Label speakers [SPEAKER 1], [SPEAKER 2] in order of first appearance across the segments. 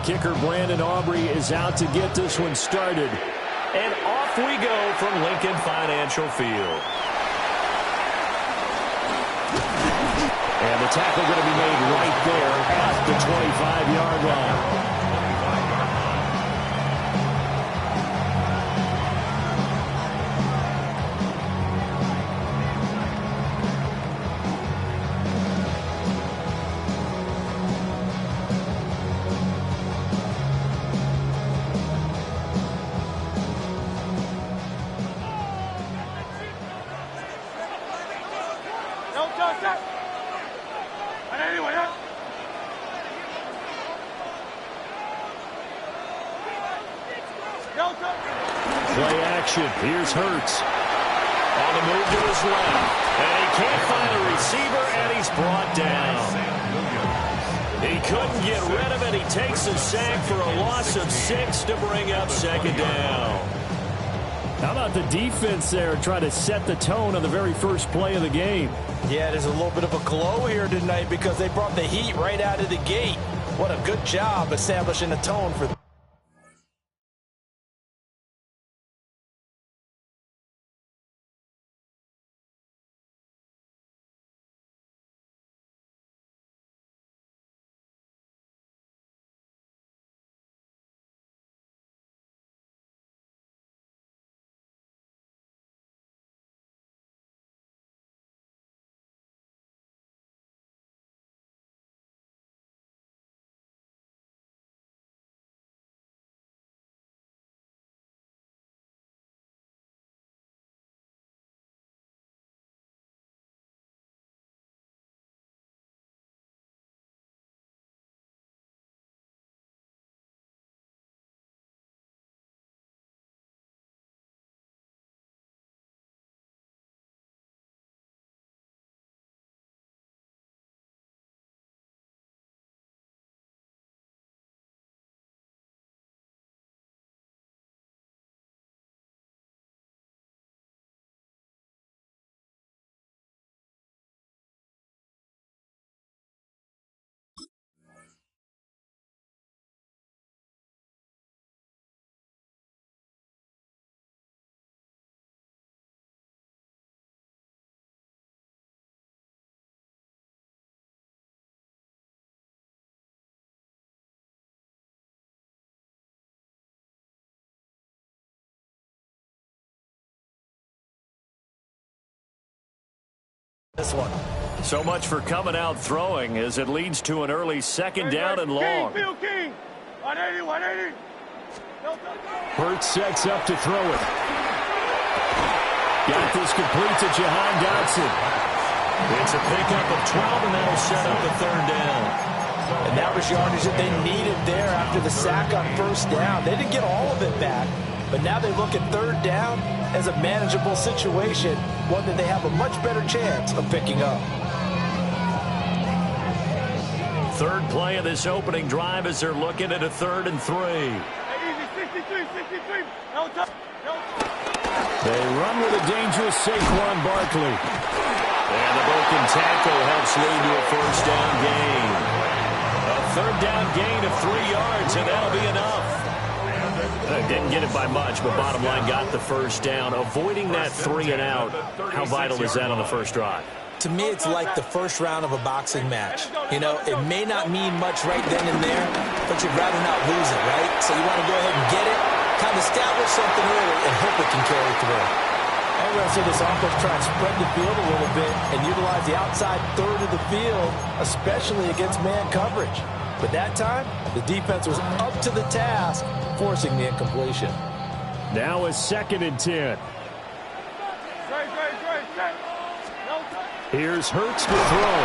[SPEAKER 1] kicker, Brandon Aubrey, is out to get this one started.
[SPEAKER 2] And off we go from Lincoln Financial Field.
[SPEAKER 1] And the tackle going to be made right there at the 25-yard line. Play action. Here's Hurts.
[SPEAKER 2] On the move to his left. And he can't find a receiver, and he's brought down. He couldn't get rid of it. He takes a sack for a loss of 6 to bring up second down.
[SPEAKER 1] How about the defense there trying to set the tone on the very first play of the game?
[SPEAKER 3] Yeah, there's a little bit of a glow here tonight because they brought the heat right out of the gate. What a good job establishing a tone for them. This one.
[SPEAKER 2] So much for coming out throwing as it leads to an early second down and long.
[SPEAKER 4] King. 180.
[SPEAKER 1] Hurts sets up to throw it. Got this complete to Jahan Dotson.
[SPEAKER 2] It's a pickup of 12, and that'll set up the third down.
[SPEAKER 3] And that was yardage that they needed there after the sack on first down. They didn't get all of it back, but now they look at third down as a manageable situation, one that they have a much better chance of picking up.
[SPEAKER 2] Third play of this opening drive as they're looking at a 3rd and 3.
[SPEAKER 1] They run with a dangerous Saquon Barkley.
[SPEAKER 2] And the broken tackle helps lead to a first down gain. A third down gain of 3 yards, and that'll be enough. Didn't get it by much, but bottom line got the first down. Avoiding that 3 and out, how vital is that on the first drive?
[SPEAKER 3] To me, it's like the first round of a boxing match. You know, it may not mean much right then and there, but you'd rather not lose it, right? So you want to go ahead and get it, kind of establish something early, and hope it can carry through. I'm going to see this offense try and spread the field a little bit and utilize the outside third of the field, especially against man coverage. But that time, the defense was up to the task, forcing the incompletion.
[SPEAKER 1] Now a 2nd and 10. Here's Hurts to throw.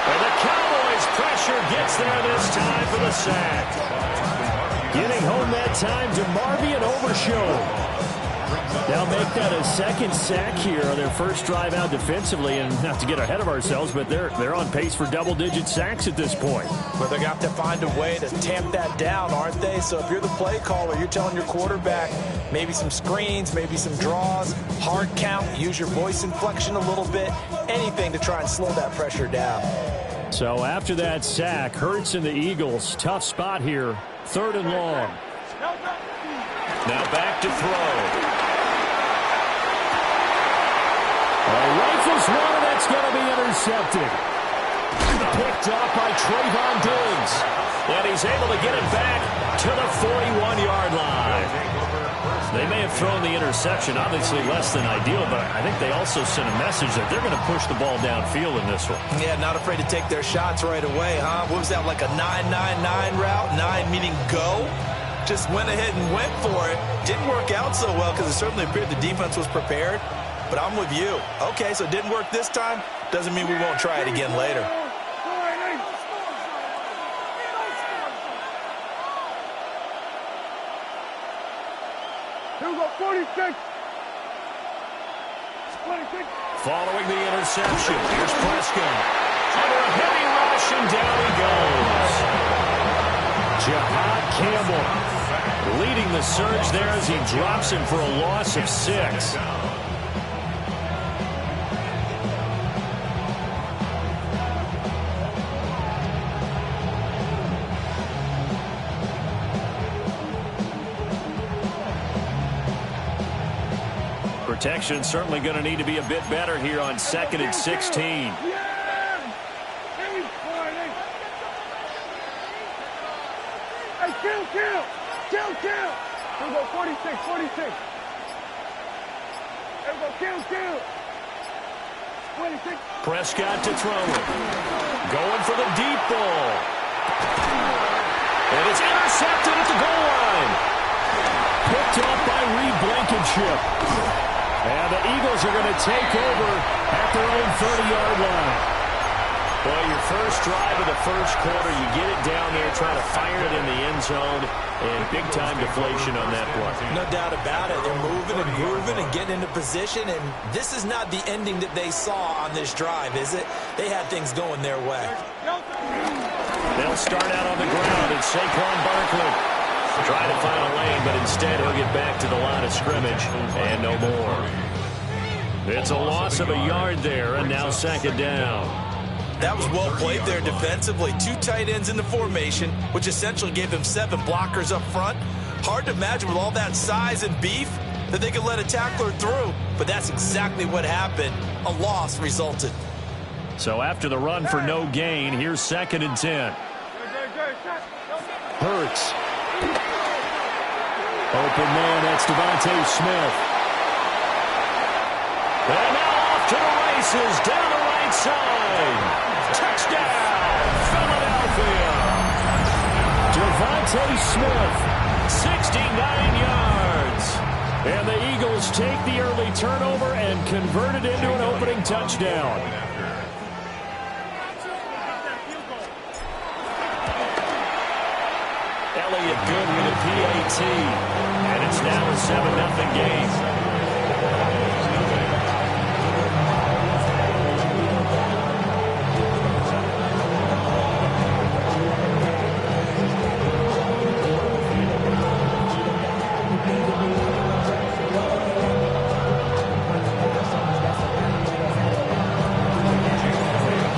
[SPEAKER 2] And the Cowboys pressure gets there this time for the sack.
[SPEAKER 1] Getting home that time to Marvion Overshown. They'll make that a 2nd sack here on their first drive out defensively. And not to get ahead of ourselves, but they're on pace for double-digit sacks at this point.
[SPEAKER 3] Well, they're going to have to find a way to tamp that down, aren't they? So if you're the play caller, you're telling your quarterback maybe some screens, maybe some draws, hard count, use your voice inflection a little bit, anything to try and slow that pressure down.
[SPEAKER 1] So after that sack, Hurts and the Eagles, tough spot here. 3rd and long.
[SPEAKER 2] Now back to throw.
[SPEAKER 1] Rifles one, and that's going to be intercepted. Picked off by Trayvon Diggs.
[SPEAKER 2] And he's able to get it back to the 41-yard line. They may have thrown the interception, obviously less than ideal, but I think they also sent a message that they're going to push the ball downfield in this one.
[SPEAKER 3] Yeah, not afraid to take their shots right away, huh? What was that, like a 9-9-9 route? 9 meaning go? Just went ahead and went for it. Didn't work out so well because it certainly appeared the defense was prepared. But I'm with you. Okay, so it didn't work this time. Doesn't mean we won't try it again later.
[SPEAKER 4] Here we go, 46. 26.
[SPEAKER 2] Following the interception, here's Prescott. Under a heavy rush, and down he goes.
[SPEAKER 1] Jahad Campbell leading the surge there as he drops him for a loss of 6.
[SPEAKER 2] Protection certainly going to need to be a bit better here on 2nd and 16.
[SPEAKER 4] Hey, kill. Here we go, 46. Here we go, kill. 26.
[SPEAKER 2] Prescott to throw it. Going for the deep ball. And it's intercepted at the goal line.
[SPEAKER 1] Picked off by Reed Blankenship. And the Eagles are going to take over at their own 30-yard line.
[SPEAKER 2] Well, your first drive of the first quarter, you get it down there, try to fire it in the end zone, and big-time deflation on that play.
[SPEAKER 3] No doubt about it. They're moving and grooving and getting into position, and this is not the ending that they saw on this drive, is it? They had things going their way.
[SPEAKER 2] They'll start out on the ground, and Saquon Barkley trying to find a lane, but instead he'll get back to the line of scrimmage, and no more. It's a loss of a yard there, and now 2nd down.
[SPEAKER 3] That was well played there defensively. 2 tight ends in the formation, which essentially gave them 7 blockers up front. Hard to imagine with all that size and beef that they could let a tackler through, but that's exactly what happened. A loss resulted.
[SPEAKER 1] So after the run for no gain, here's 2nd and 10. Hurts. Open man, that's Devontae Smith.
[SPEAKER 2] And now off to the races, down the right side. Touchdown, Philadelphia.
[SPEAKER 1] Devontae Smith,
[SPEAKER 2] 69 yards.
[SPEAKER 1] And the Eagles take the early turnover and convert it into an opening touchdown.
[SPEAKER 2] Elliott good with a PAT. And it's now a 7-0 game.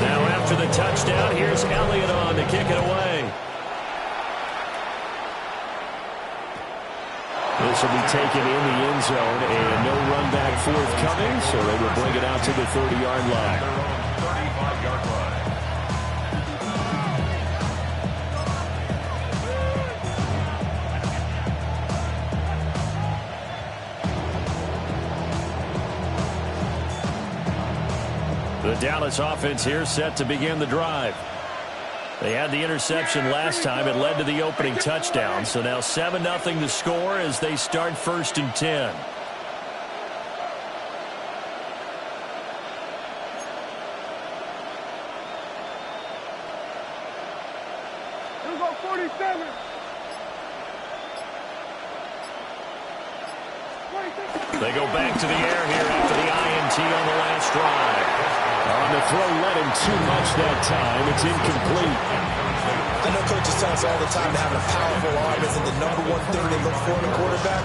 [SPEAKER 2] Now after the touchdown, here's Elliott on to kick it away.
[SPEAKER 1] This will be taken in the end zone, and no run back forthcoming, so they will bring it out to the 30-yard line.
[SPEAKER 2] The Dallas offense here set to begin the drive. They had the interception last time. It led to the opening touchdown. So now 7-0 to score as they start 1st and 10.
[SPEAKER 4] Here we go, 47. 26.
[SPEAKER 2] They go back to the air here after the INT on the last drive.
[SPEAKER 1] On the throw, led him too much that time. It's incomplete.
[SPEAKER 3] I know coaches tell us all the time that having a powerful arm isn't the #1 thing they look for in a quarterback.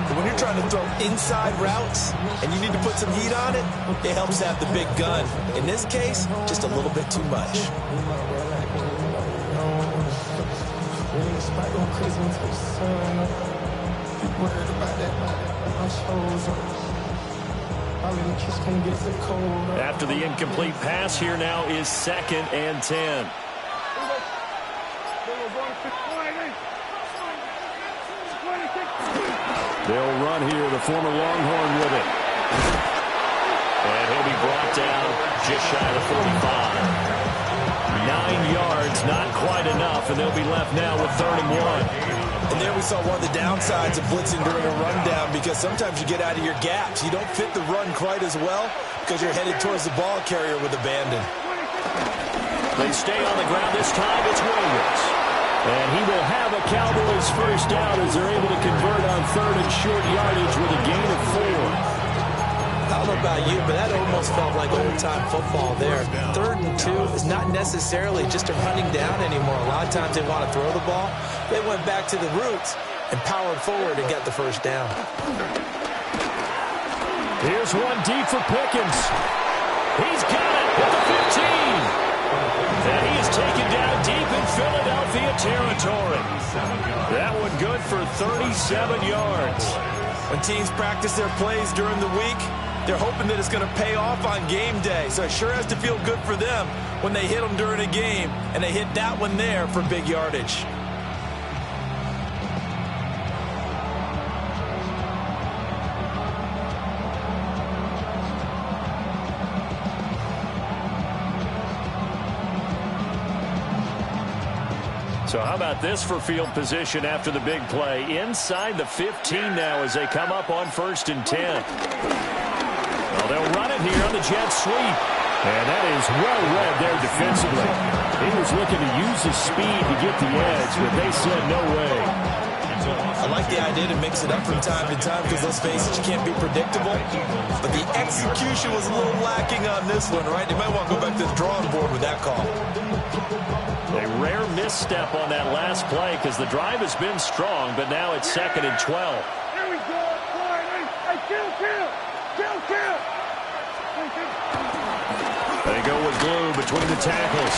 [SPEAKER 3] But when you're trying to throw inside routes and you need to put some heat on it, it helps to have the big gun. In this case, just a little bit too much.
[SPEAKER 1] After the incomplete pass, here now is 2nd and 10. They'll run here, the former Longhorn with it. And he'll be brought down just shy of 45. 9 yards, not quite enough, and they'll be left now with 3rd and 1.
[SPEAKER 3] And there we saw one of the downsides of blitzing during a rundown, because sometimes you get out of your gaps. You don't fit the run quite as well because you're headed towards the ball carrier with abandon.
[SPEAKER 1] They stay on the ground this time. It's Williams. And he will have a Cowboys first down as they're able to convert on 3rd and short yardage with a gain of 4.
[SPEAKER 3] I don't know about you, but that almost felt like old-time football there. 3rd and 2 is not necessarily just a running down anymore. A lot of times they want to throw the ball. They went back to the roots and powered forward and got the first down.
[SPEAKER 1] Here's one deep for Pickens. He's got it at the 15. And he is taken down deep in Philadelphia territory. That one good for 37 yards.
[SPEAKER 3] When teams practice their plays during the week, they're hoping that it's going to pay off on game day. So it sure has to feel good for them when they hit them during a game, and they hit that one there for big yardage.
[SPEAKER 1] So how about this for field position after the big play? Inside the 15 now as they come up on 1st and 10. Well, they'll run it here on the jet sweep. And that is well read there defensively. He was looking to use his speed to get the edge, but they said no way.
[SPEAKER 3] I like the idea to mix it up from time to time because, let's face it, you can't be predictable. But the execution was a little lacking on this one, right? They might want to go back to the drawing board with that call.
[SPEAKER 1] A rare misstep on that last play because the drive has been strong, but now it's 2nd and 12.
[SPEAKER 4] Here we go. Hey, kill.
[SPEAKER 1] They go with Glue between the tackles.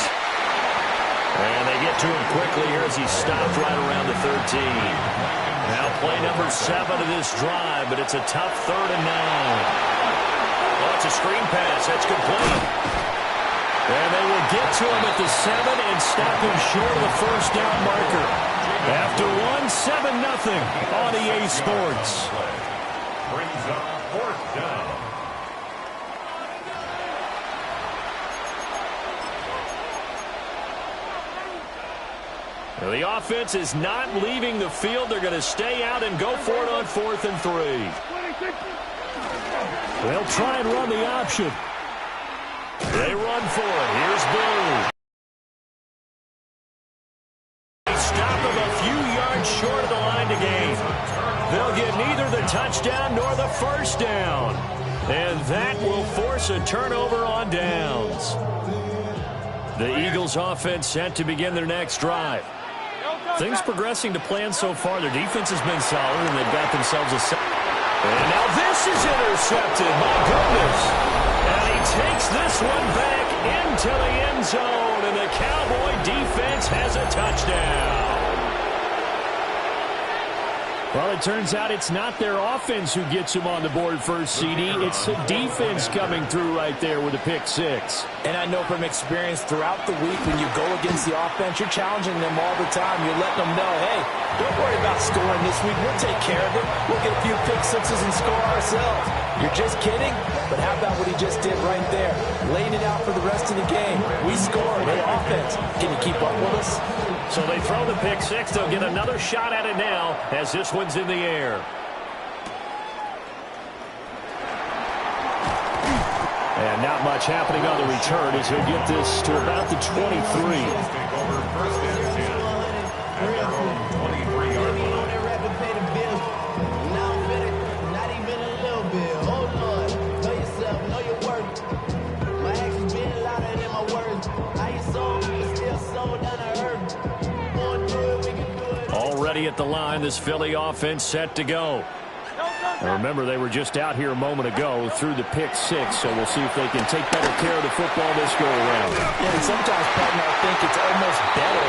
[SPEAKER 1] And they get to him quickly here as he stopped right around the 13. Now play number 7 of this drive, but it's a tough 3rd and 9. Well, it's a screen pass. That's complete. And they will get to him at the 7 and stop him short of the first down marker. After 7-0 on EA Sports.
[SPEAKER 2] Brings up 4th down.
[SPEAKER 1] Well, the offense is not leaving the field. They're going to stay out and go for it on 4th and 3. They'll try and run the option. They run for it. Here's Blue. They stop him a few yards short of the line to gain. They'll get neither the touchdown nor the first down. And that will force a turnover on downs. The Eagles offense set to begin their next drive. Things progressing to plan so far. Their defense has been solid, and they've got themselves a set. And now this is intercepted. My goodness. And he takes this one back into the end zone, and the Cowboy defense has a touchdown. Well, it turns out it's not their offense who gets him on the board first, CD. It's the defense coming through right there with a pick 6.
[SPEAKER 3] And I know from experience throughout the week when you go against the offense, you're challenging them all the time. You're letting them know, hey, don't worry about scoring this week. We'll take care of it. We'll get a few pick 6s and score ourselves. You're just kidding? But how about what he just did right there? Laying it out for the rest of the game. We scored. Hey, offense, can you keep up with us?
[SPEAKER 1] So they throw the pick 6. They'll get another shot at it now as this one's in the air. And not much happening on the return as he'll get this to about the 23. ready at the line. This Philly offense set to go. And remember, they were just out here a moment ago through the pick six, so we'll see if they can take better care of the football this go-around.
[SPEAKER 3] Yeah, and sometimes, partner, I think it's almost better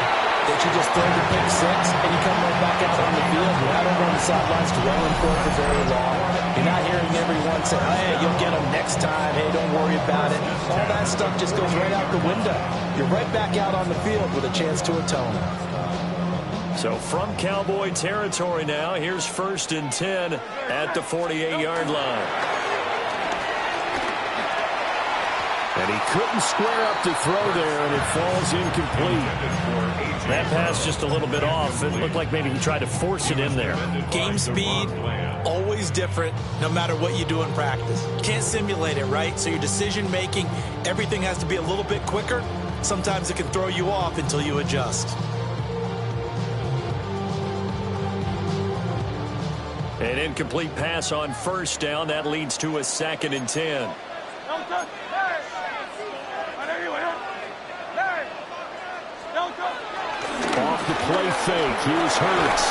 [SPEAKER 3] that you just throw the pick six and you come right back out on the field. You're not over on the sidelines dwelling for it for very long. You're not hearing everyone say, hey, you'll get them next time. Hey, don't worry about it. All that stuff just goes right out the window. You're right back out on the field with a chance to atone.
[SPEAKER 2] So from Cowboy territory now, here's 1st and 10 at the 48-yard line.
[SPEAKER 1] And he couldn't square up to throw there, and it falls incomplete. That pass just a little bit off. It looked like maybe he tried to force it in there.
[SPEAKER 3] Game speed, always different, no matter what you do in practice. You can't simulate it, right? So your decision-making, everything has to be a little bit quicker. Sometimes it can throw you off until you adjust.
[SPEAKER 2] An incomplete pass on 1st down. That leads to a 2nd and 10.
[SPEAKER 1] Off the play fake. Here's Hurts.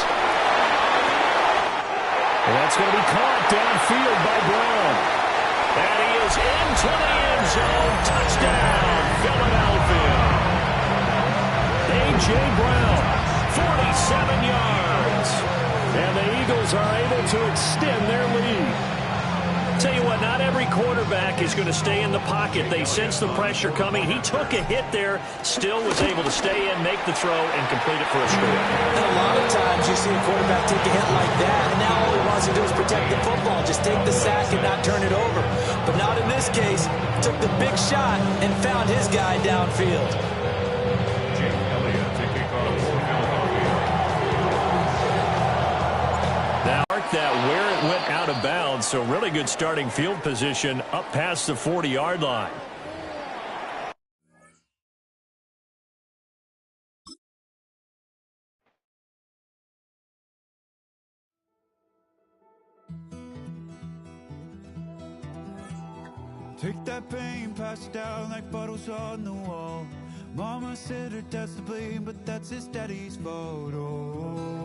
[SPEAKER 1] And that's going to be caught downfield by Brown.
[SPEAKER 2] And he is into the end zone. Touchdown, Philadelphia.
[SPEAKER 1] A.J. Brown, 47 yards. And the Eagles are able to extend their lead.
[SPEAKER 2] Tell you what, not every quarterback is going to stay in the pocket. They sense the pressure coming. He took a hit there, still was able to stay in, make the throw, and complete it for a score.
[SPEAKER 3] And a lot of times you see a quarterback take a hit like that, and now all he wants to do is protect the football. Just take the sack and not turn it over. But not in this case. Took the big shot and found his guy downfield.
[SPEAKER 2] That where it went out of bounds, so really good starting field position up past the 40-yard line.
[SPEAKER 5] Take that pain, pass it down like bottles on the wall. Mama said her dad's to blame, but that's his daddy's fault. Oh.